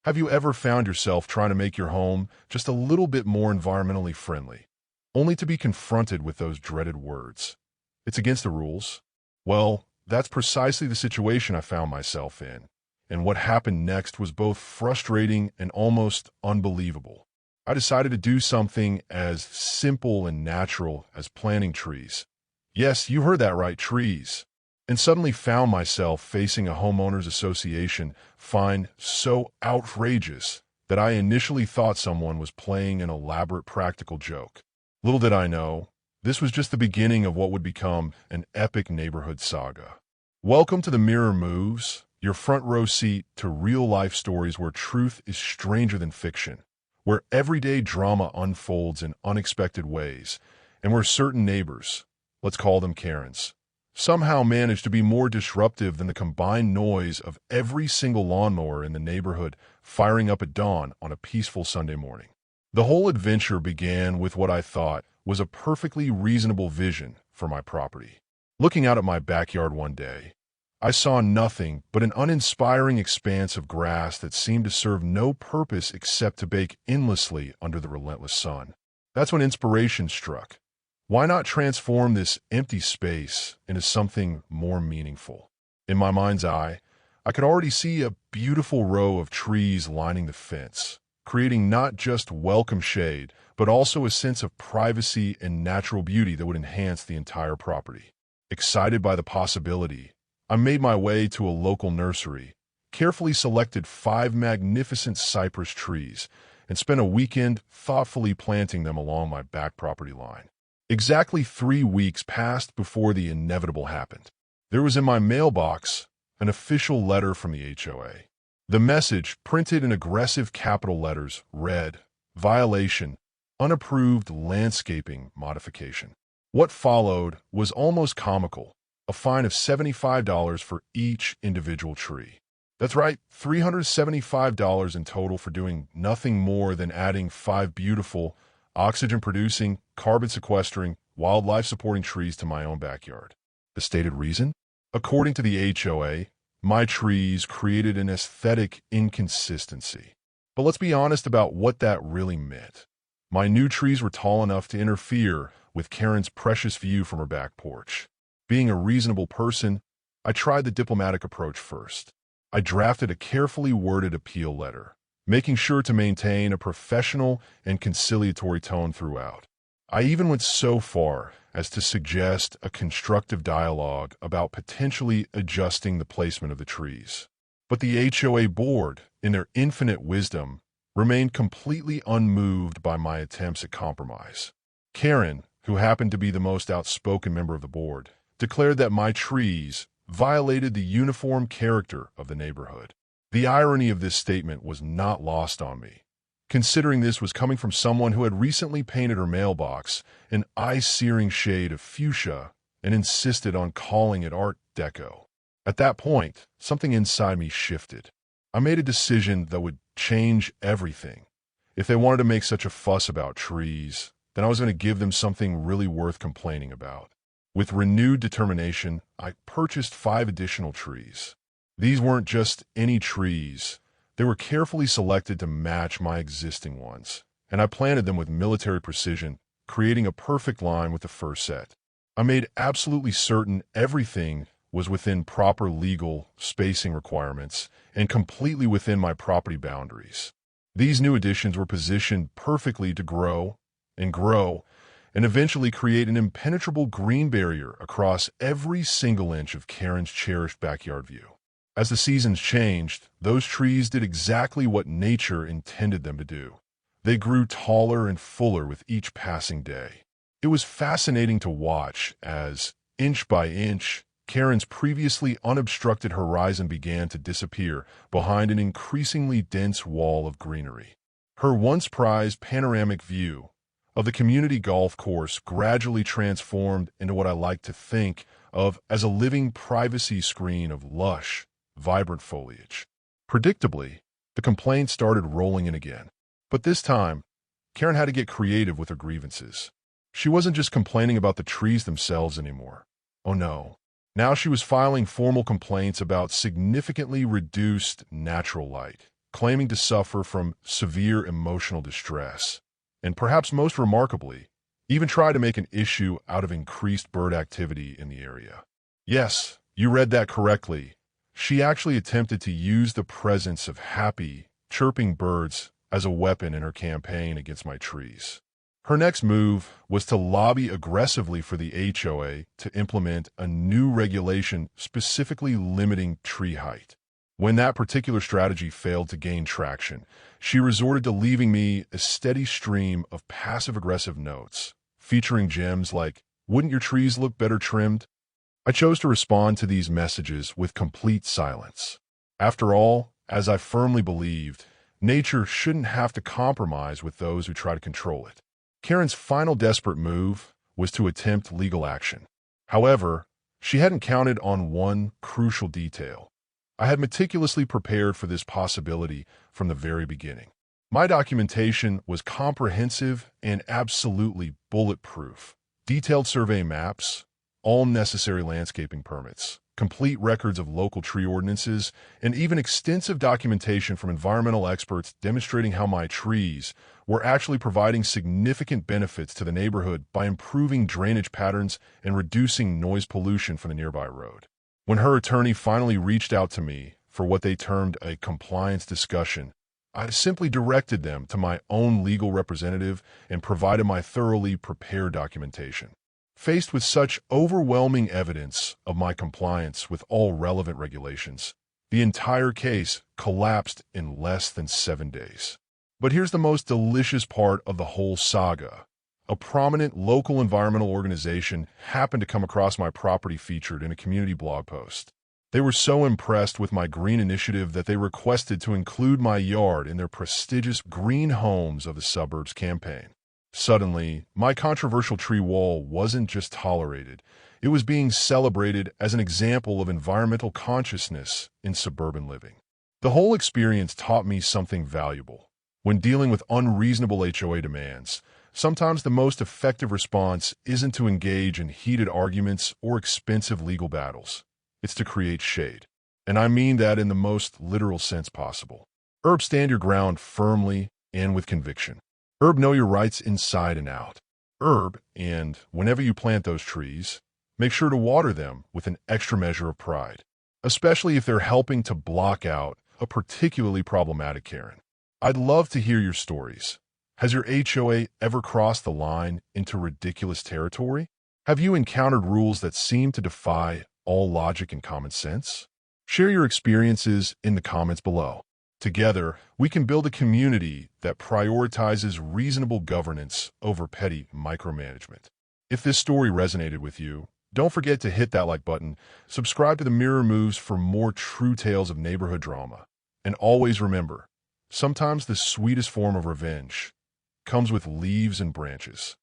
Have you ever found yourself trying to make your home just a little bit more environmentally friendly, only to be confronted with those dreaded words? It's against the rules. Well, that's precisely the situation I found myself in, and what happened next was both frustrating and almost unbelievable. I decided to do something as simple and natural as planting trees. Yes, you heard that right, trees. And suddenly found myself facing a homeowners association fine so outrageous that I initially thought someone was playing an elaborate practical joke. Little did I know, this was just the beginning of what would become an epic neighborhood saga. Welcome to the Mirror Moves, your front row seat to real-life stories where truth is stranger than fiction, where everyday drama unfolds in unexpected ways, and where certain neighbors, let's call them Karens, somehow manage to be more disruptive than the combined noise of every single lawnmower in the neighborhood firing up at dawn on a peaceful Sunday morning. The whole adventure began with what I thought was a perfectly reasonable vision for my property. Looking out at my backyard one day, I saw nothing but an uninspiring expanse of grass that seemed to serve no purpose except to bake endlessly under the relentless sun. That's when inspiration struck. Why not transform this empty space into something more meaningful? In my mind's eye, I could already see a beautiful row of trees lining the fence, creating not just welcome shade, but also a sense of privacy and natural beauty that would enhance the entire property. Excited by the possibility, I made my way to a local nursery, carefully selected 5 magnificent cypress trees, and spent a weekend thoughtfully planting them along my back property line. Exactly 3 weeks passed before the inevitable happened. There was in my mailbox an official letter from the HOA. The message, printed in aggressive capital letters, read, "Violation, unapproved landscaping modification." What followed was almost comical, a fine of $75 for each individual tree. That's right, $375 in total for doing nothing more than adding 5 beautiful, oxygen-producing, carbon-sequestering, wildlife-supporting trees to my own backyard. The stated reason? According to the HOA, my trees created an aesthetic inconsistency. But let's be honest about what that really meant. My new trees were tall enough to interfere with Karen's precious view from her back porch. Being a reasonable person, I tried the diplomatic approach first. I drafted a carefully worded appeal letter, making sure to maintain a professional and conciliatory tone throughout. I even went so far as to suggest a constructive dialogue about potentially adjusting the placement of the trees. But the HOA board, in their infinite wisdom, remained completely unmoved by my attempts at compromise. Karen, who happened to be the most outspoken member of the board, declared that my trees violated the uniform character of the neighborhood. The irony of this statement was not lost on me, considering this was coming from someone who had recently painted her mailbox an eye-searing shade of fuchsia and insisted on calling it Art Deco. At that point, something inside me shifted. I made a decision that would change everything. If they wanted to make such a fuss about trees, then I was going to give them something really worth complaining about. With renewed determination, I purchased 5 additional trees. These weren't just any trees. They were carefully selected to match my existing ones, and I planted them with military precision, creating a perfect line with the first set. I made absolutely certain everything was within proper legal spacing requirements and completely within my property boundaries. These new additions were positioned perfectly to grow, and eventually create an impenetrable green barrier across every single inch of Karen's cherished backyard view. As the seasons changed, those trees did exactly what nature intended them to do. They grew taller and fuller with each passing day. It was fascinating to watch as, inch by inch, Karen's previously unobstructed horizon began to disappear behind an increasingly dense wall of greenery. Her once prized panoramic view of the community golf course gradually transformed into what I like to think of as a living privacy screen of lush, vibrant foliage. Predictably, the complaints started rolling in again. But this time, Karen had to get creative with her grievances. She wasn't just complaining about the trees themselves anymore. Oh no. Now she was filing formal complaints about significantly reduced natural light, claiming to suffer from severe emotional distress, and perhaps most remarkably, even tried to make an issue out of increased bird activity in the area. Yes, you read that correctly. She actually attempted to use the presence of happy, chirping birds as a weapon in her campaign against my trees. Her next move was to lobby aggressively for the HOA to implement a new regulation specifically limiting tree height. When that particular strategy failed to gain traction, she resorted to leaving me a steady stream of passive-aggressive notes, featuring gems like, "Wouldn't your trees look better trimmed?" I chose to respond to these messages with complete silence. After all, as I firmly believed, nature shouldn't have to compromise with those who try to control it. Karen's final desperate move was to attempt legal action. However, she hadn't counted on one crucial detail. I had meticulously prepared for this possibility from the very beginning. My documentation was comprehensive and absolutely bulletproof. Detailed survey maps, all necessary landscaping permits, complete records of local tree ordinances, and even extensive documentation from environmental experts demonstrating how my trees were actually providing significant benefits to the neighborhood by improving drainage patterns and reducing noise pollution from the nearby road. When her attorney finally reached out to me for what they termed a compliance discussion, I simply directed them to my own legal representative and provided my thoroughly prepared documentation. Faced with such overwhelming evidence of my compliance with all relevant regulations, the entire case collapsed in less than 7 days. But here's the most delicious part of the whole saga. A prominent local environmental organization happened to come across my property featured in a community blog post. They were so impressed with my green initiative that they requested to include my yard in their prestigious Green Homes of the Suburbs campaign. Suddenly, my controversial tree wall wasn't just tolerated, it was being celebrated as an example of environmental consciousness in suburban living. The whole experience taught me something valuable. When dealing with unreasonable HOA demands, sometimes the most effective response isn't to engage in heated arguments or expensive legal battles. It's to create shade. And I mean that in the most literal sense possible. Stand your ground firmly and with conviction. Know your rights inside and out. And whenever you plant those trees, make sure to water them with an extra measure of pride, especially if they're helping to block out a particularly problematic Karen. I'd love to hear your stories. Has your HOA ever crossed the line into ridiculous territory? Have you encountered rules that seem to defy all logic and common sense? Share your experiences in the comments below. Together, we can build a community that prioritizes reasonable governance over petty micromanagement. If this story resonated with you, don't forget to hit that like button, subscribe to the Mirror Moves for more true tales of neighborhood drama, and always remember, sometimes the sweetest form of revenge comes with leaves and branches.